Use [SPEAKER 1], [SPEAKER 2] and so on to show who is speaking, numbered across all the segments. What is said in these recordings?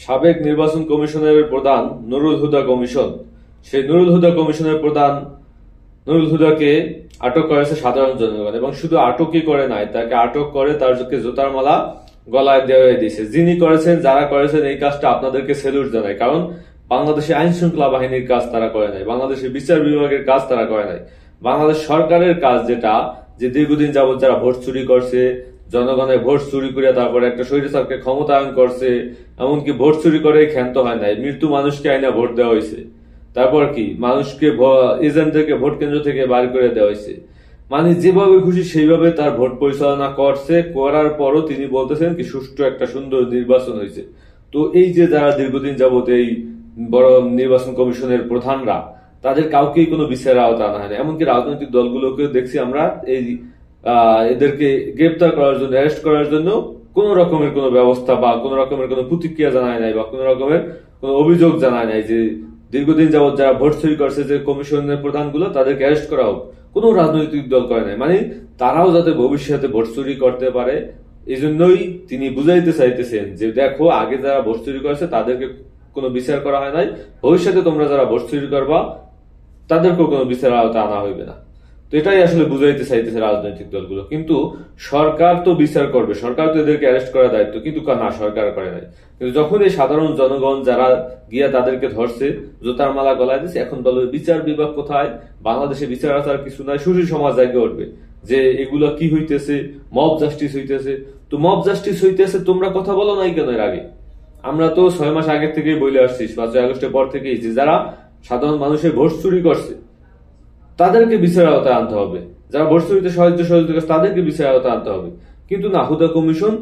[SPEAKER 1] সাবেক নির্বাচন কমিশনের প্রধান নুরুল হুদা কমিশন, সেই নুরুল হুদা কমিশনের প্রধান নুরুল হুদাকে আটক করেছে সাধারণ জনগণ, এবং শুধু আটকই করে নাই, তাকে আটক করে তারকে জুতার মালা গলায় দেওয়া দিয়েছে। যিনি করেছেন, যারা করেছেন এই কাজটা আপনাদেরকে সেলুট জানাই, কারণ বাংলাদেশের আইন শৃঙ্খলা বাহিনীর কাজ তারা করে নাই, বাংলাদেশের বিচার বিভাগের কাজ তারা করে নাই। বাংলাদেশ সরকারের কাজ যেটা, যে দীর্ঘদিন যাবত যারা ভোট চুরি করছে, জনগণের ভোট চুরি করে তারপরে একটা স্বৈরাচারকে ক্ষমতায়ন করছে, এমনকি ভোট চুরি করে ক্ষান্ত হয় নাই, মৃত্যু মানুষকে আইনা ভোট দেওয়া হয়েছে, তারপর কি মানুষকে এজেন্টদেরকে ভোট কেন্দ্র থেকে বার করে দেওয়া হয়েছে, মানে যেভাবে খুশি সেইভাবে তার ভোট পরিচালনা করছে। করার পরও তিনি বলতেছেন কি সুষ্ঠু একটা সুন্দর নির্বাচন হয়েছে। তো এই যে যারা দীর্ঘদিন যাবত এই বড় নির্বাচন কমিশনের প্রধানরা, তাদের কাউকেই কোনো বিচারের আওতা আনা হয়নি। এমনকি রাজনৈতিক দলগুলোকে দেখছি আমরা এই এদেরকে গ্রেপ্তার করার জন্য, অ্যারেস্ট করার জন্য কোন রকমের কোনো ব্যবস্থা বা কোন রকমের কোনো প্রতিক্রিয়া জানায় নাই, বা কোন রকমের কোনো অভিযোগ জানায় নাই যে দীর্ঘদিন যাবত যারা ভোট চুরি করছে যে কমিশনের প্রধানগুলো, তাদেরকে অ্যারেস্ট করা হোক। কোনো রাজনৈতিক দল করে নাই, মানে তারাও যাতে ভবিষ্যতে ভোট চুরি করতে পারে, এই জন্যই তিনি বুঝাইতে চাইতেছেন যে দেখো, আগে যারা ভোট চুরি করেছে তাদেরকে কোনো বিচার করা হয় নাই, ভবিষ্যতে তোমরা যারা ভোট চুরি করবা তাদেরকেও কোনো বিচার আওতা আনা হইবে না। তো এটাই আসলে বুঝাইতে চাইতেছে রাজনৈতিক দলগুলো। কিন্তু সরকার তো বিচার করবে, সরকার তো এদেরকে অ্যারেস্ট করার দায়িত্ব, কিন্তু না, সরকার করে নাই। কিন্তু যখন এই সাধারণ জনগণ যারা গিয়া তাদেরকে ধরছে, জুতার মালা গলায় দিচ্ছে, এখন বলবে বিচার বিভাগ কোথায়, বাংলাদেশে বিচার আচার কিছু নাই, সুশীল সমাজ জাগে উঠবে যে এগুলো কি হইতেছে, মব জাস্টিস হইতেছে। তো মব জাস্টিস হইতেছে, তোমরা কথা বলো নাই কেন এর আগে? আমরা তো 6 মাস আগের থেকেই বলে আসছি, 5 আগস্টের পর থেকেই, যে যারা সাধারণ মানুষের ভোট চুরি করছে তাদেরকে বিচারের আওতায় আনতে হবে, যারা ভোট চুরিতে সহযোগিতা করছে তাদেরকে বিচারের আওতায় আনতে হবে। কিন্তু না, হুদা কমিশন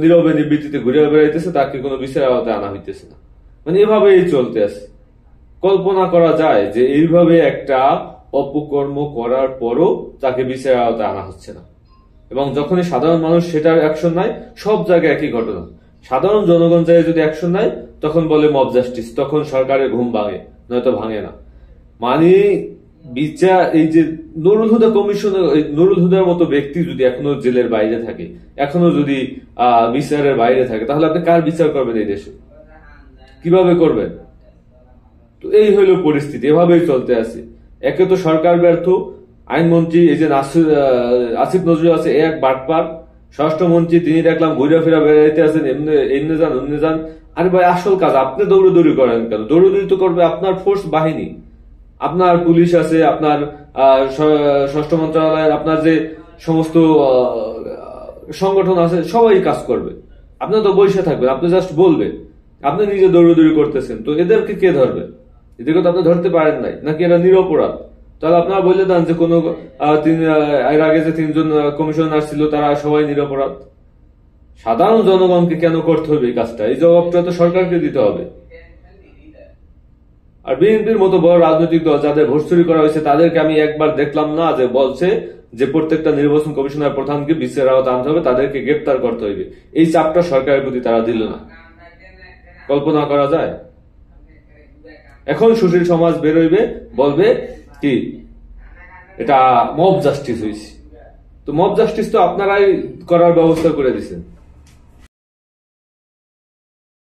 [SPEAKER 1] নীরবে নিবৃত্তিতে ঘুরে বেড়াইতেছে, তাকে কোনো বিচারের আওতায় আনা হইতেছে না। মানে এভাবেই চলতে আছে। কল্পনা করা যায় যে এইভাবে একটা অপকর্ম করার পরও তাকে বিচারের আওতায় আনা হচ্ছে না, এবং যখনই সাধারণ মানুষ সেটার অ্যাকশন নেয়, সব জায়গায় একই ঘটনা। সাধারণ জনগণ যায় যদি অ্যাকশন নেয়, তখন বলে মব জাস্টিস, তখন সরকারের ঘুম ভাঙে, নয়তো ভাঙে না। মানে বিচার, এই যে নুরুল হুদা কমিশন, নুরুল হুদার মতো ব্যক্তি যদি এখনো জেলের বাইরে থাকে, এখনো যদি বিচারের বাইরে থাকে, তাহলে আপনি কার বিচার করবেন এই দেশে? কিভাবে করবেন? তো এই হইল পরিস্থিতি, এভাবেই চলতে আছে। একে তো সরকার ব্যর্থ, আইনমন্ত্রী এই যে আসিফ নজরুল আছে এক বাটপার, স্বরাষ্ট্রমন্ত্রী তিনি দেখলাম ঘুরে ফেরা বেড়াইতে আছেন, এমনি যান অমনি যান। আরে ভাই, আসল কাজ আপনি দৌড়দৌড়ি করেন কেন? দৌড়দৌড়ি তো করবে আপনার ফোর্স বাহিনী, আপনার পুলিশ আছে, আপনার স্বরাষ্ট্র মন্ত্রণালয়ের আপনার যে সমস্ত সংগঠন আছে, সবাই কাজ করবে। আপনি তো বসে থাকবেন, আপনি জাস্ট বলবেন, আপনি নিজে দৌড়দৌড়ি করতেছেন। তো এদেরকে কে ধরবে? এদেরকে তো আপনি ধরতে পারেন নাই, নাকি এরা নিরপরাধ? তাহলে আপনারা বলে দেন যে কোনো এর আগে যে 3 জন কমিশনার ছিল তারা সবাই নিরপরাধ। সাধারণ জনগণকে কেন করতে হবে এই কাজটা? এই জবাবটা তো সরকারকে দিতে হবে। আর বিএনপির মতো বড় রাজনৈতিক দল যাদের ভোট চুরি করা হয়েছে, তাদেরকে আমি একবার দেখলাম না যে বলছে যে প্রত্যেকটা নির্বাচন কমিশনার প্রধানকে বিচারের আওতায় আনতে হবে, তাদেরকে গ্রেপ্তার করতে হবে। এই চাপটা সরকারের প্রতি তারা দিল না। কল্পনা করা যায়? এখন সুশীল সমাজ বেরোইবে, বলবে কি এটা মব জাস্টিস হয়েছে। তো মব জাস্টিস তো আপনারাই করার ব্যবস্থা করে দিচ্ছেন।